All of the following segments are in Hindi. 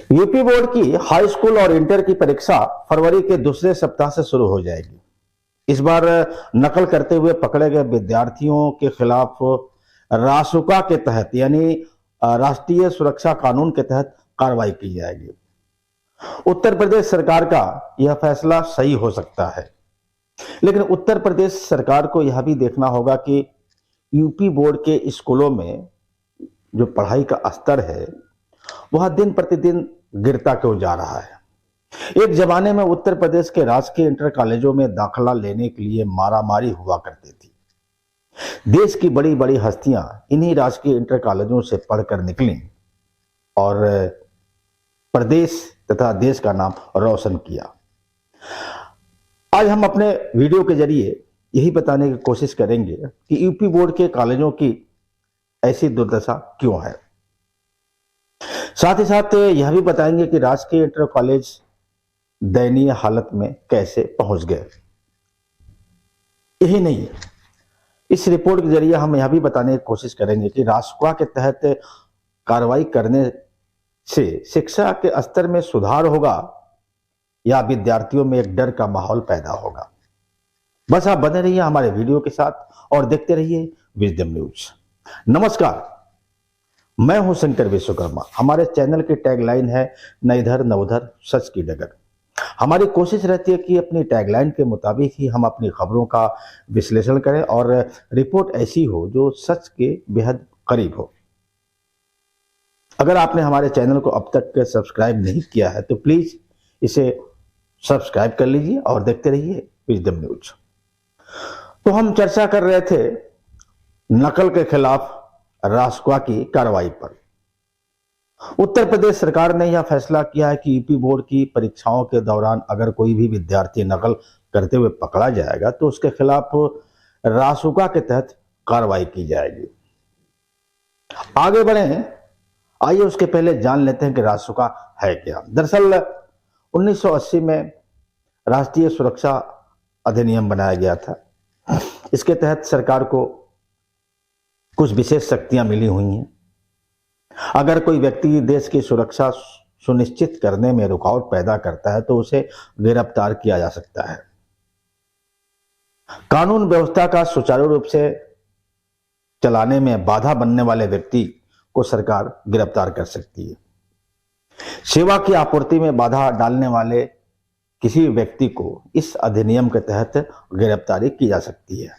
यूपी बोर्ड की हाई स्कूल और इंटर की परीक्षा फरवरी के दूसरे सप्ताह से शुरू हो जाएगी। इस बार नकल करते हुए पकड़े गए विद्यार्थियों के खिलाफ रासुका के तहत यानी राष्ट्रीय सुरक्षा कानून के तहत कार्रवाई की जाएगी। उत्तर प्रदेश सरकार का यह फैसला सही हो सकता है, लेकिन उत्तर प्रदेश सरकार को यह भी देखना होगा कि यूपी बोर्ड के स्कूलों में जो पढ़ाई का स्तर है वह दिन प्रतिदिन गिरता क्यों जा रहा है। एक जमाने में उत्तर प्रदेश के राजकीय इंटर कॉलेजों में दाखिला लेने के लिए मारामारी हुआ करती थी। देश की बड़ी बड़ी हस्तियां इन्हीं राजकीय इंटर कॉलेजों से पढ़कर निकली और प्रदेश तथा देश का नाम रोशन किया। आज हम अपने वीडियो के जरिए यही बताने की कोशिश करेंगे कि यूपी बोर्ड के कॉलेजों की ऐसी दुर्दशा क्यों है। साथ ही साथ यह भी बताएंगे कि राजकीय इंटर कॉलेज दयनीय हालत में कैसे पहुंच गए। यही नहीं, इस रिपोर्ट के जरिए हम यह भी बताने की कोशिश करेंगे कि रासुका के तहत कार्रवाई करने से शिक्षा के स्तर में सुधार होगा या विद्यार्थियों में एक डर का माहौल पैदा होगा। बस आप बने रहिए हमारे वीडियो के साथ और देखते रहिए विजडम न्यूज। नमस्कार, मैं हूं शंकर विश्वकर्मा। हमारे चैनल की टैगलाइन है न इधर न उधर, सच की डगर। हमारी कोशिश रहती है कि अपनी टैगलाइन के मुताबिक ही हम अपनी खबरों का विश्लेषण करें और रिपोर्ट ऐसी हो जो सच के बेहद करीब हो। अगर आपने हमारे चैनल को अब तक सब्सक्राइब नहीं किया है तो प्लीज इसे सब्सक्राइब कर लीजिए और देखते रहिए विजडम न्यूज। तो हम चर्चा कर रहे थे नकल के खिलाफ रासुका की कार्रवाई पर। उत्तर प्रदेश सरकार ने यह फैसला किया है कि यूपी बोर्ड की परीक्षाओं के दौरान अगर कोई भी विद्यार्थी नकल करते हुए पकड़ा जाएगा तो उसके खिलाफ रासुका के तहत कार्रवाई की जाएगी। आगे बढ़े, आइए उसके पहले जान लेते हैं कि रासुका है क्या। दरअसल 1980 में राष्ट्रीय सुरक्षा अधिनियम बनाया गया था। इसके तहत सरकार को कुछ विशेष शक्तियां मिली हुई हैं। अगर कोई व्यक्ति देश की सुरक्षा सुनिश्चित करने में रुकावट पैदा करता है तो उसे गिरफ्तार किया जा सकता है। कानून व्यवस्था का सुचारू रूप से चलाने में बाधा बनने वाले व्यक्ति को सरकार गिरफ्तार कर सकती है। सेवा की आपूर्ति में बाधा डालने वाले किसी व्यक्ति को इस अधिनियम के तहत गिरफ्तारी की जा सकती है।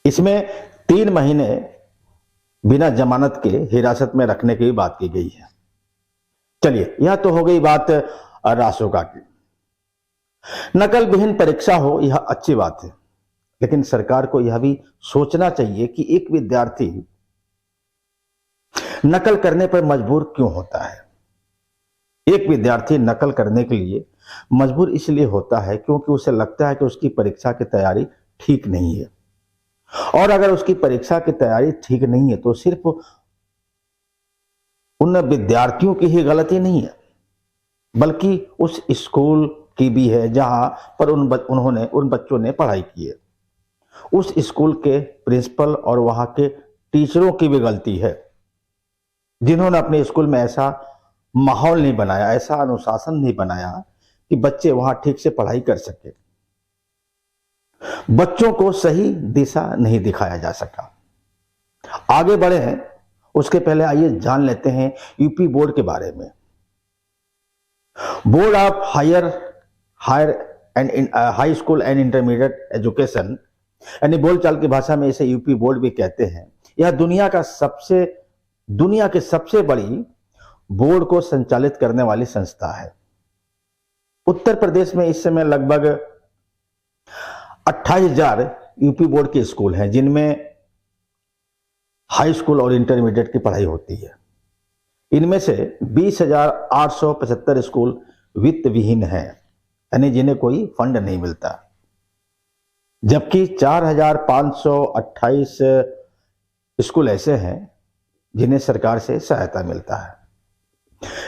इसमें 3 महीने बिना जमानत के हिरासत में रखने की बात की गई है। चलिए, यह तो हो गई बात रासुका की। नकल विहीन परीक्षा हो यह अच्छी बात है, लेकिन सरकार को यह भी सोचना चाहिए कि एक विद्यार्थी नकल करने पर मजबूर क्यों होता है। एक विद्यार्थी नकल करने के लिए मजबूर इसलिए होता है क्योंकि उसे लगता है कि उसकी परीक्षा की तैयारी ठीक नहीं है। और अगर उसकी परीक्षा की तैयारी ठीक नहीं है तो सिर्फ उन विद्यार्थियों की ही गलती नहीं है, बल्कि उस स्कूल की भी है जहां पर उन्होंने उन बच्चों ने पढ़ाई की है। उस स्कूल के प्रिंसिपल और वहां के टीचरों की भी गलती है, जिन्होंने अपने स्कूल में ऐसा माहौल नहीं बनाया, ऐसा अनुशासन नहीं बनाया कि बच्चे वहां ठीक से पढ़ाई कर सके। बच्चों को सही दिशा नहीं दिखाया जा सका। आगे बढ़े हैं, उसके पहले आइए जान लेते हैं यूपी बोर्ड के बारे में। Board of high school and intermediate education, यानी बोलचाल की भाषा में इसे यूपी बोर्ड भी कहते हैं। यह दुनिया की सबसे बड़ी बोर्ड को संचालित करने वाली संस्था है। उत्तर प्रदेश में इस समय लगभग 28,000 यूपी बोर्ड के स्कूल हैं, जिनमें हाई स्कूल और इंटरमीडिएट की पढ़ाई होती है। इनमें से 20,875 स्कूल वित्त विहीन हैं, यानी जिन्हें कोई फंड नहीं मिलता, जबकि 4,528 स्कूल ऐसे हैं जिन्हें सरकार से सहायता मिलता है।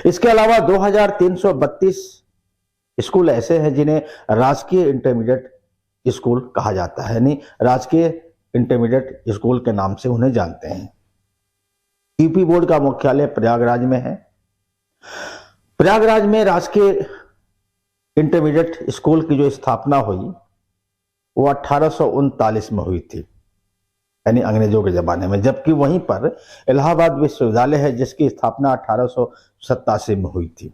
इसके अलावा 2,332 स्कूल ऐसे हैं जिन्हें राजकीय इंटरमीडिएट स्कूल कहा जाता है, यानी राजकीय इंटरमीडिएट स्कूल के नाम से उन्हें जानते हैं। यूपी बोर्ड का मुख्यालय प्रयागराज में है। प्रयागराज में राजकीय इंटरमीडिएट स्कूल की जो स्थापना हुई वो 1839 में हुई थी, यानी अंग्रेजों के जमाने में, जबकि वहीं पर इलाहाबाद विश्वविद्यालय है जिसकी स्थापना 1887 में हुई थी।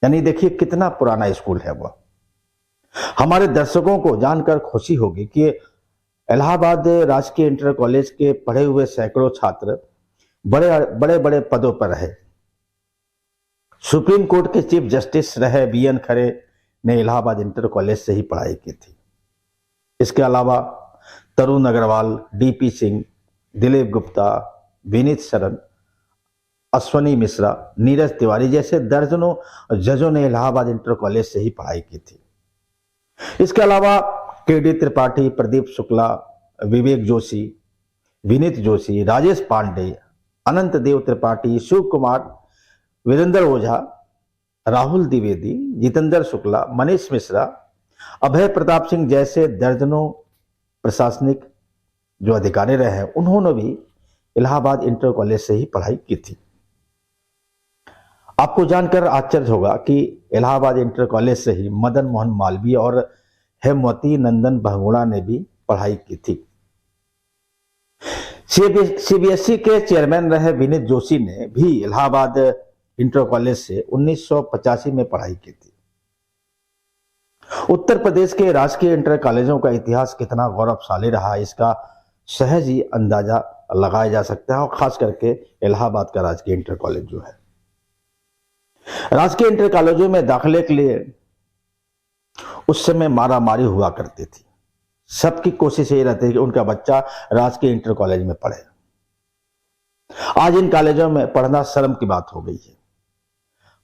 यानी देखिए कितना पुराना स्कूल है वह। हमारे दर्शकों को जानकर खुशी होगी कि इलाहाबाद राजकीय इंटर कॉलेज के पढ़े हुए सैकड़ों छात्र बड़े बड़े पदों पर रहे। सुप्रीम कोर्ट के चीफ जस्टिस रहे BN खरे ने इलाहाबाद इंटर कॉलेज से ही पढ़ाई की थी। इसके अलावा तरुण अग्रवाल, DP सिंह, दिलीप गुप्ता, विनीत शरण, अश्वनी मिश्रा, नीरज तिवारी जैसे दर्जनों जजों ने इलाहाबाद इंटर कॉलेज से ही पढ़ाई की थी। इसके अलावा KD त्रिपाठी, प्रदीप शुक्ला, विवेक जोशी, विनीत जोशी, राजेश पांडे, अनंत देव त्रिपाठी, शिव कुमार, वीरेंद्र ओझा, राहुल द्विवेदी, जितेंद्र शुक्ला, मनीष मिश्रा, अभय प्रताप सिंह जैसे दर्जनों प्रशासनिक जो अधिकारी रहे हैं, उन्होंने भी इलाहाबाद इंटर कॉलेज से ही पढ़ाई की थी। आपको जानकर आश्चर्य होगा कि इलाहाबाद इंटर कॉलेज से ही मदन मोहन मालवीय और हेमवती नंदन बहुगुणा ने भी पढ़ाई की थी। CBSE के चेयरमैन रहे विनीत जोशी ने भी इलाहाबाद इंटर कॉलेज से 1985 में पढ़ाई की थी। उत्तर प्रदेश के राजकीय इंटर कॉलेजों का इतिहास कितना गौरवशाली रहा, इसका सहज ही अंदाजा लगाया जा सकता है, और खास करके इलाहाबाद का राजकीय इंटर कॉलेज जो है। राजकीय इंटर कॉलेजों में दाखिले के लिए उस समय मारामारी हुआ करती थी। सबकी कोशिश यही रहती है कि उनका बच्चा राजकीय इंटर कॉलेज में पढ़े। आज इन कॉलेजों में पढ़ना शर्म की बात हो गई है।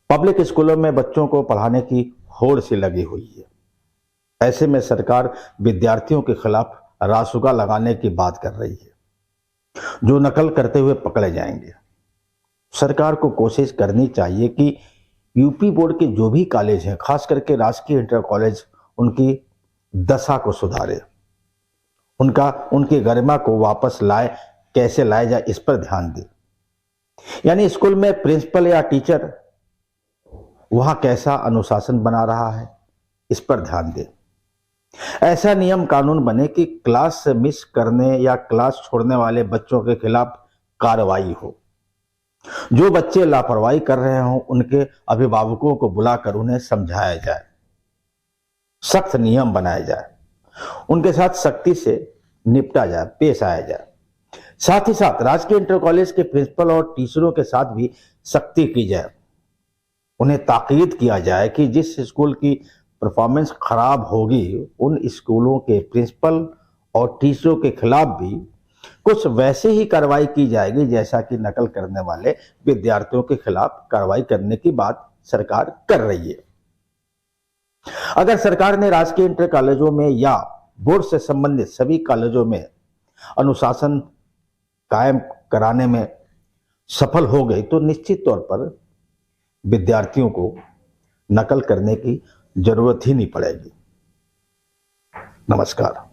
पब्लिक स्कूलों में बच्चों को पढ़ाने की होड़ सी लगी हुई है। ऐसे में सरकार विद्यार्थियों के खिलाफ रासुका लगाने की बात कर रही है, जो नकल करते हुए पकड़े जाएंगे। सरकार को कोशिश करनी चाहिए कि यूपी बोर्ड के जो भी कॉलेज हैं, खास करके राजकीय इंटर कॉलेज, उनकी दशा को सुधारे, उनकी गरिमा को वापस लाए। कैसे लाया जाए इस पर ध्यान दे। यानी स्कूल में प्रिंसिपल या टीचर वहां कैसा अनुशासन बना रहा है, इस पर ध्यान दे। ऐसा नियम कानून बने कि क्लास मिस करने या क्लास छोड़ने वाले बच्चों के खिलाफ कार्रवाई हो। जो बच्चे लापरवाही कर रहे हों, उनके अभिभावकों को बुलाकर उन्हें समझाया जाए, सख्त नियम बनाया जाए, उनके साथ सख्ती से निपटा जाए, पेश आया जाए। साथ ही साथ राजकीय इंटर कॉलेज के प्रिंसिपल और टीचरों के साथ भी सख्ती की जाए। उन्हें ताकीद किया जाए कि जिस स्कूल की परफॉर्मेंस खराब होगी, उन स्कूलों के प्रिंसिपल और टीचरों के खिलाफ भी कुछ वैसे ही कार्रवाई की जाएगी जैसा कि नकल करने वाले विद्यार्थियों के खिलाफ कार्रवाई करने की बात सरकार कर रही है। अगर सरकार ने राजकीय इंटर कॉलेजों में या बोर्ड से संबंधित सभी कॉलेजों में अनुशासन कायम कराने में सफल हो गई तो निश्चित तौर पर विद्यार्थियों को नकल करने की जरूरत ही नहीं पड़ेगी। नमस्कार।